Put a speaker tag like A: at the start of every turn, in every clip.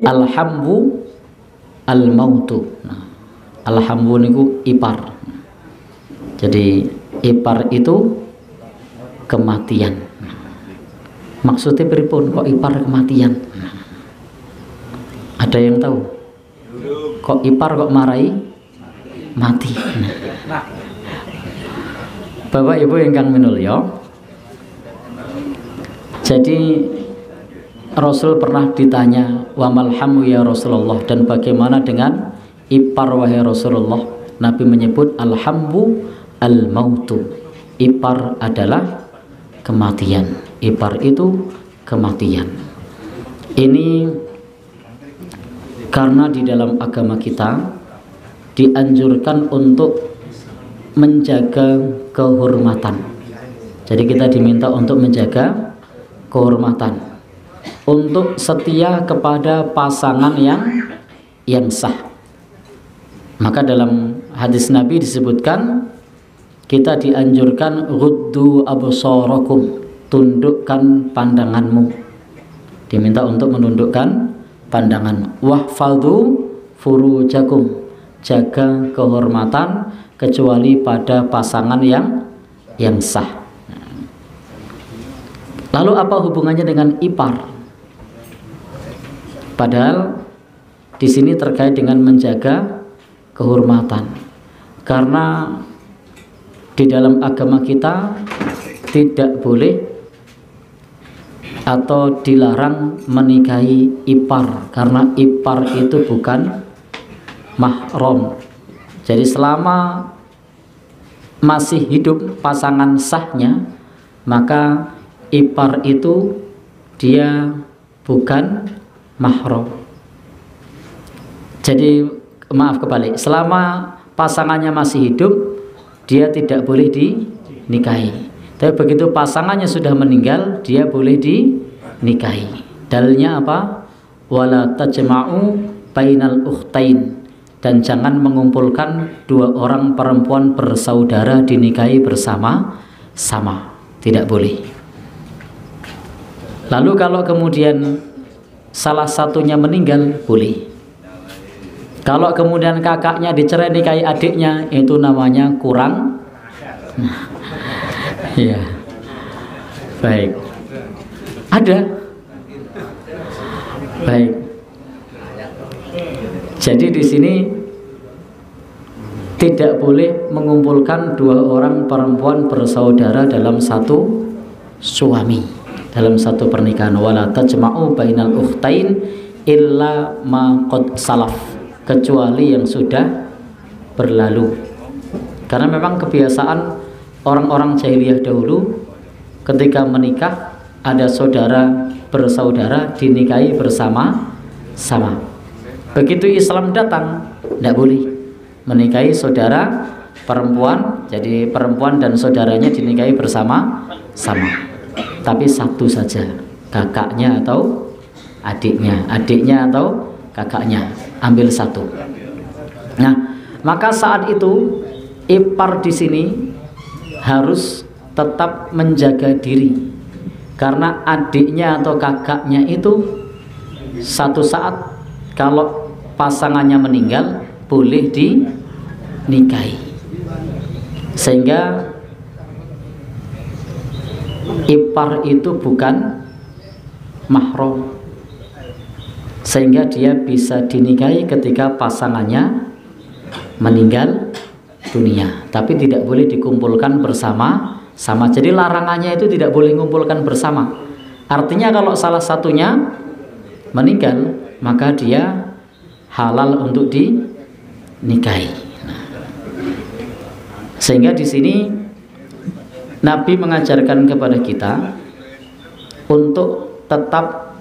A: Alhambu al-mautu. Nah, alhambu niku ipar. Jadi ipar itu kematian. Maksudnya pripun kok ipar kematian? Ada yang tahu? Kok ipar kok marai mati? Bapak Ibu ingkang minulya, jadi Rasul pernah ditanya, wa malhamu ya Rasulullah, dan bagaimana dengan ipar wahai Rasulullah? Nabi menyebut alhambu al-mautu. Ipar adalah kematian. Ipar itu kematian. Ini karena di dalam agama kita dianjurkan untuk menjaga kehormatan. Jadi kita diminta untuk menjaga kehormatan, untuk setia kepada pasangan yang sah. Maka dalam hadis Nabi disebutkan kita dianjurkan ghuddu absarakum, tundukkan pandanganmu. Diminta untuk menundukkan pandangan. Wahfadhu furujakum, jaga kehormatan kecuali pada pasangan yang sah. Lalu apa hubungannya dengan ipar? Padahal di sini terkait dengan menjaga kehormatan. Karena di dalam agama kita tidak boleh atau dilarang menikahi ipar, karena ipar itu bukan mahram. Jadi selama masih hidup pasangan sahnya, maka ipar itu dia bukan mahram. Jadi maaf kebalik, selama pasangannya masih hidup dia tidak boleh dinikahi. Tapi begitu pasangannya sudah meninggal, dia boleh dinikahi. Dalilnya apa? Wala tajma'u bainal ukhtain, dan jangan mengumpulkan dua orang perempuan bersaudara dinikahi bersama-sama. Tidak boleh. Lalu kalau kemudian salah satunya meninggal, boleh. Kalau kemudian kakaknya dicerai nikahi adiknya, itu namanya kurang. Ya, baik. Ada. Baik. Jadi di sini tidak boleh mengumpulkan dua orang perempuan bersaudara dalam satu suami, dalam satu pernikahan. Wala tajma'u bainal ukhtain illa ma qad salaf, kecuali yang sudah berlalu. Karena memang kebiasaan orang-orang jahiliyah dahulu ketika menikah ada saudara bersaudara dinikahi bersama-sama. Begitu Islam datang, tidak boleh menikahi saudara perempuan. Jadi perempuan dan saudaranya dinikahi bersama-sama, tapi satu saja, kakaknya atau adiknya, adiknya atau kakaknya, ambil satu. Nah, maka saat itu ipar di sini harus tetap menjaga diri, karena adiknya atau kakaknya itu satu saat kalau pasangannya meninggal boleh dinikahi, sehingga ipar itu bukan mahram, sehingga dia bisa dinikahi ketika pasangannya meninggal dunia, tapi tidak boleh dikumpulkan bersama-sama. Jadi larangannya itu tidak boleh mengumpulkan bersama. Artinya kalau salah satunya meninggal, maka dia halal untuk dinikahi. Sehingga di sini Nabi mengajarkan kepada kita untuk tetap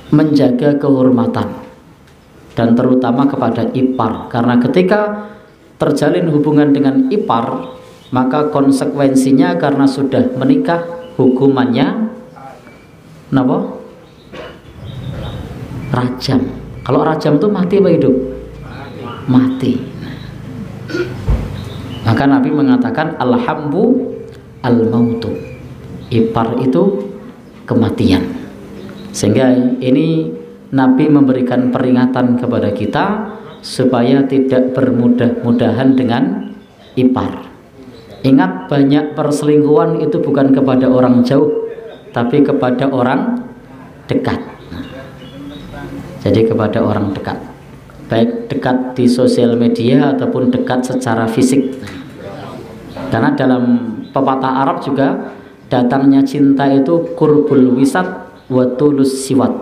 A: menjaga kehormatan, dan terutama kepada ipar, karena ketika terjalin hubungan dengan ipar, maka konsekuensinya karena sudah menikah hukumannya apa? Rajam. Kalau rajam itu mati apa hidup? Mati. Maka Nabi mengatakan alhambu al-mautu, ipar itu kematian. Sehingga ini Nabi memberikan peringatan kepada kita supaya tidak bermudah-mudahan dengan ipar. Ingat, banyak perselingkuhan itu bukan kepada orang jauh, tapi kepada orang dekat. Jadi kepada orang dekat, baik dekat di sosial media ataupun dekat secara fisik. Karena dalam pepatah Arab juga, datangnya cinta itu qurbul wisat wa tulus siwat.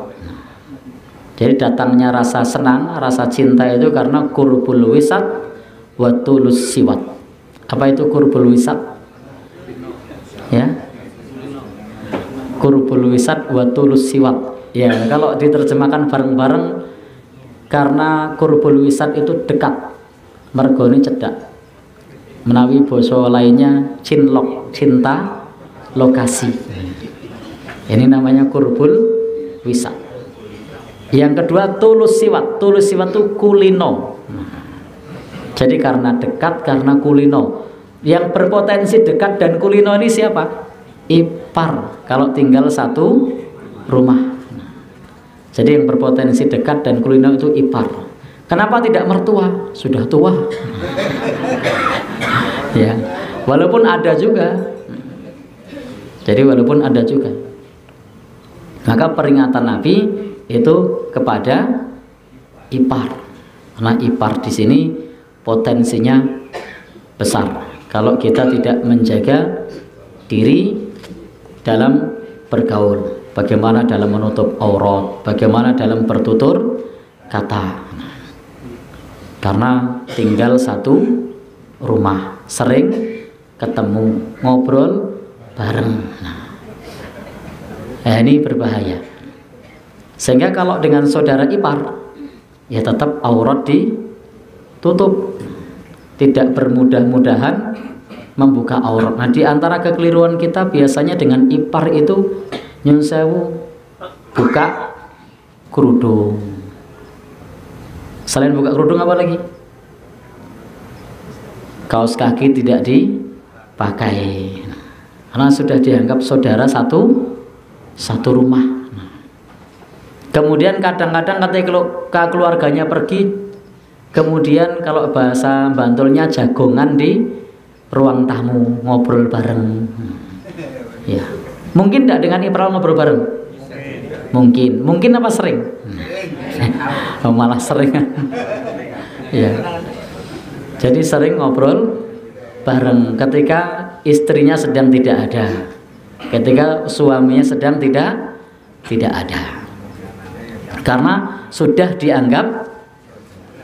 A: Jadi datangnya rasa senang, rasa cinta itu karena qurbul wisat wa tulus siwat. Apa itu qurbul wisat? Ya, qurbul wisat wa tulus siwat. Ya, kalau diterjemahkan bareng-bareng, karena qurbul wisat itu dekat, mergoni cedak. Menawi basa lainnya cinlok, cinta lokasi. Ini namanya qurbul wisat. Yang kedua tulus siwat. Tulus siwat itu kulino. Jadi karena dekat, karena kulino. Yang berpotensi dekat dan kulino ini siapa? Ipar, kalau tinggal satu rumah. Jadi yang berpotensi dekat dan kulino itu ipar. Kenapa tidak mertua? Sudah tua. Ya, walaupun ada juga. Jadi walaupun ada juga. Maka peringatan Nabi itu kepada ipar. Karena ipar di sini potensinya besar kalau kita tidak menjaga diri dalam bergaul, bagaimana dalam menutup aurat, bagaimana dalam bertutur kata. Karena tinggal satu rumah, sering ketemu, ngobrol bareng. Nah, ini berbahaya. Sehingga kalau dengan saudara ipar, ya tetap aurat ditutup, tidak bermudah-mudahan membuka aurat. Nah, di antara kekeliruan kita biasanya dengan ipar itu nyun sewu, buka kerudung. Selain buka kerudung apa lagi? Kaos kaki tidak dipakai, karena sudah dianggap saudara satu rumah. Kemudian kadang-kadang katanya kalau keluarganya pergi, kemudian kalau bahasa Bantulnya jagongan di ruang tamu, ngobrol bareng. Ya, mungkin tidak dengan ipar ngobrol bareng? Mungkin apa sering? Oh, malah sering. Ya. Jadi sering ngobrol bareng ketika istrinya sedang tidak ada, ketika suaminya sedang tidak ada. Karena sudah dianggap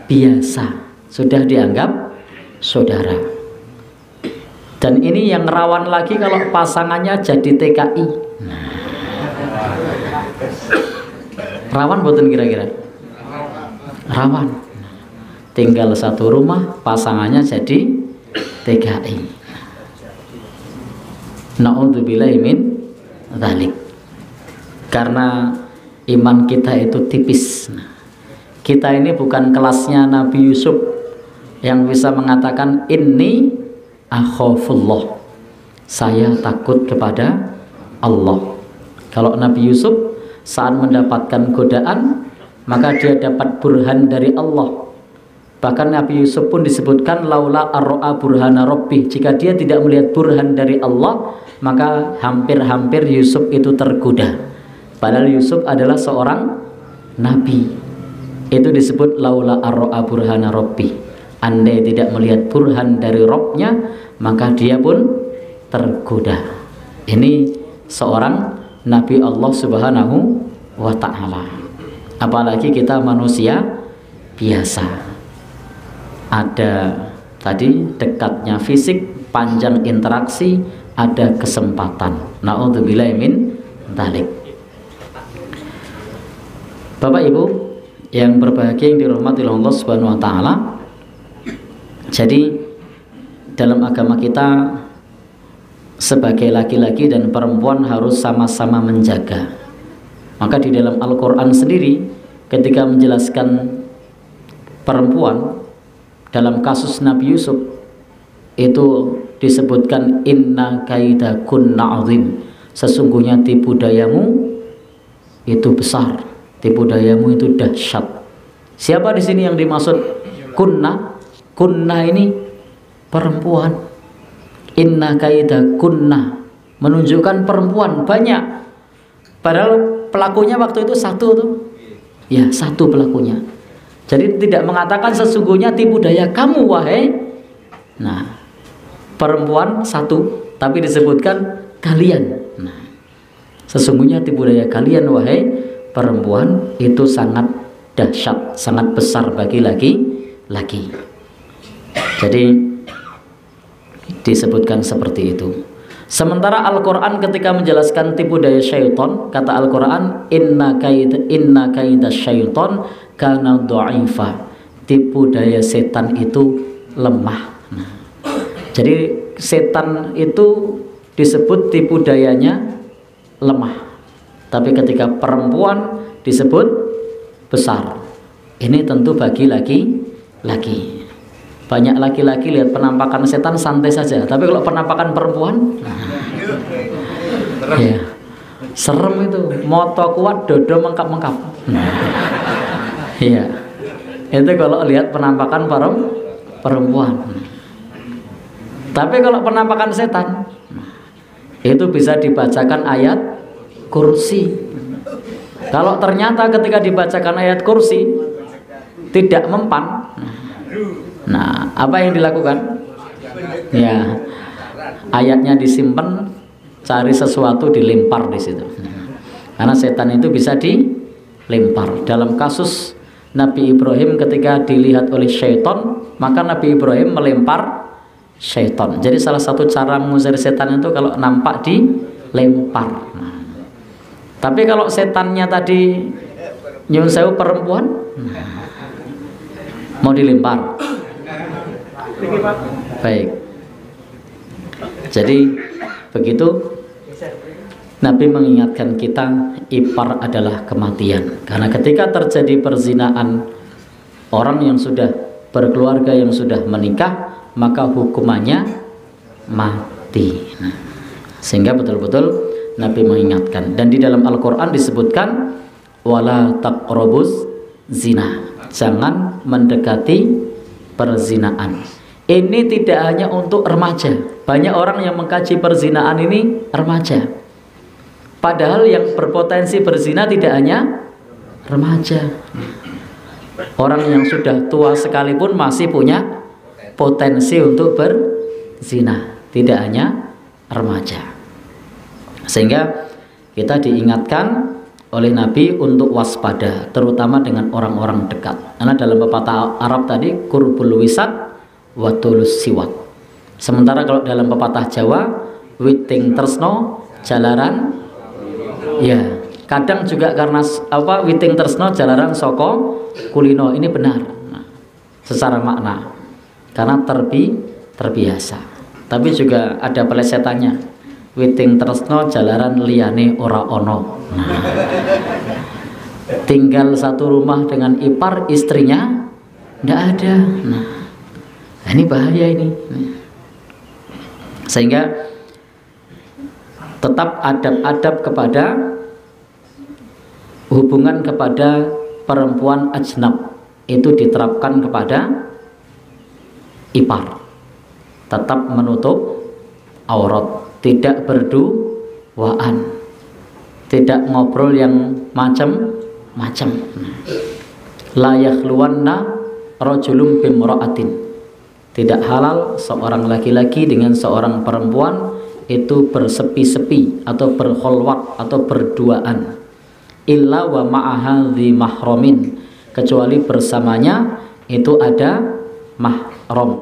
A: biasa, sudah dianggap saudara. Dan ini yang rawan lagi kalau pasangannya jadi TKI. Rawan boten kira-kira? Rawan. Tinggal satu rumah, pasangannya jadi TKI. Na'udzubillahi min dzalik. Karena iman kita itu tipis. Kita ini bukan kelasnya Nabi Yusuf yang bisa mengatakan inni akhafullah, saya takut kepada Allah. Kalau Nabi Yusuf saat mendapatkan godaan, maka dia dapat burhan dari Allah. Bahkan Nabi Yusuf pun disebutkan laula arro'a burhana rabbi, jika dia tidak melihat burhan dari Allah, maka hampir-hampir Yusuf itu tergoda. Padahal Yusuf adalah seorang nabi. Itu disebut laula arro'a burhana rabbi. Andai tidak melihat burhan dari Rabbnya, maka dia pun tergoda. Ini seorang Nabi Allah Subhanahu wa ta'ala. Apalagi kita manusia biasa. Ada tadi dekatnya fisik, panjang interaksi, ada kesempatan. Na'udzubillahi min dzalik. Bapak Ibu yang berbahagia, yang dirahmati oleh Allah Subhanahu wa ta'ala, jadi dalam agama kita sebagai laki-laki dan perempuan harus sama-sama menjaga. Maka di dalam Al-Quran sendiri ketika menjelaskan perempuan dalam kasus Nabi Yusuf itu disebutkan inna kaidakunna azim, sesungguhnya tipu dayamu itu besar. tipu dayamu itu dahsyat. Siapa di sini yang dimaksud kunna? Kunna ini perempuan. Inna kaida kunna menunjukkan perempuan banyak. Padahal pelakunya waktu itu satu tuh. Ya, satu pelakunya. Jadi tidak mengatakan sesungguhnya tipu daya kamu wahai. Nah, perempuan satu, tapi disebutkan kalian. Nah, sesungguhnya tipu daya kalian wahai perempuan itu sangat dahsyat, sangat besar bagi laki-laki. Jadi disebutkan seperti itu. Sementara Al-Quran ketika menjelaskan tipu daya syaitan, kata Al-Quran, inna kaida syaitan kana dha'ifa. Tipu daya setan itu lemah. Nah, jadi setan itu disebut tipu dayanya lemah. Tapi ketika perempuan disebut besar. Ini tentu bagi laki-laki. Banyak laki-laki lihat penampakan setan santai saja, tapi kalau penampakan perempuan, ya serem itu. Moto kuat, dodo mengkap-mengkap. Iya, itu kalau lihat penampakan perempuan. Tapi kalau penampakan setan, itu bisa dibacakan ayat kursi. Kalau ternyata ketika dibacakan ayat kursi tidak mempan, nah, apa yang dilakukan? Ya, ayatnya disimpan, cari sesuatu dilempar di situ. Karena setan itu bisa dilempar. Dalam kasus Nabi Ibrahim ketika dilihat oleh syaitan, maka Nabi Ibrahim melempar syaitan. Jadi salah satu cara mengusir setan itu kalau nampak dilempar. Nah, tapi kalau setannya tadi nyun sewu perempuan, mau dilempar. Baik. Jadi begitu Nabi mengingatkan kita, ipar adalah kematian. Karena ketika terjadi perzinahan, orang yang sudah berkeluarga, yang sudah menikah, maka hukumannya mati. Nah, sehingga betul-betul Nabi mengingatkan. Dan di dalam Al-Quran disebutkan wala taqrabuz zina, jangan mendekati perzinahan. Ini tidak hanya untuk remaja. Banyak orang yang mengkaji perzinahan ini remaja. Padahal yang berpotensi berzina tidak hanya remaja. Orang yang sudah tua sekalipun masih punya potensi untuk berzina, tidak hanya remaja. Sehingga kita diingatkan oleh Nabi untuk waspada, terutama dengan orang-orang dekat. Karena dalam pepatah Arab tadi, qurbul wisat wa tulus siwak. Sementara kalau dalam pepatah Jawa, witing tresno jalaran, ya kadang juga karena apa, witing tresno jalaran soko kulino. Ini benar, nah, secara makna, karena terbiasa. Tapi juga ada pelesetannya, witing tresno jalaran liyane ora ono. Nah, tinggal satu rumah dengan ipar, istrinya ndak ada. Nah, ini bahaya ini. Sehingga tetap adab-adab kepada hubungan kepada perempuan ajnab itu diterapkan kepada ipar. Tetap menutup aurat, tidak berduaan, tidak ngobrol yang macam-macam. La yakhluwanna rajulun bimra'atin. Tidak halal seorang laki-laki dengan seorang perempuan itu bersepi-sepi atau berkholwat atau berduaan. Illa wa ma'aha dhi mahramin, kecuali bersamanya itu ada mahram.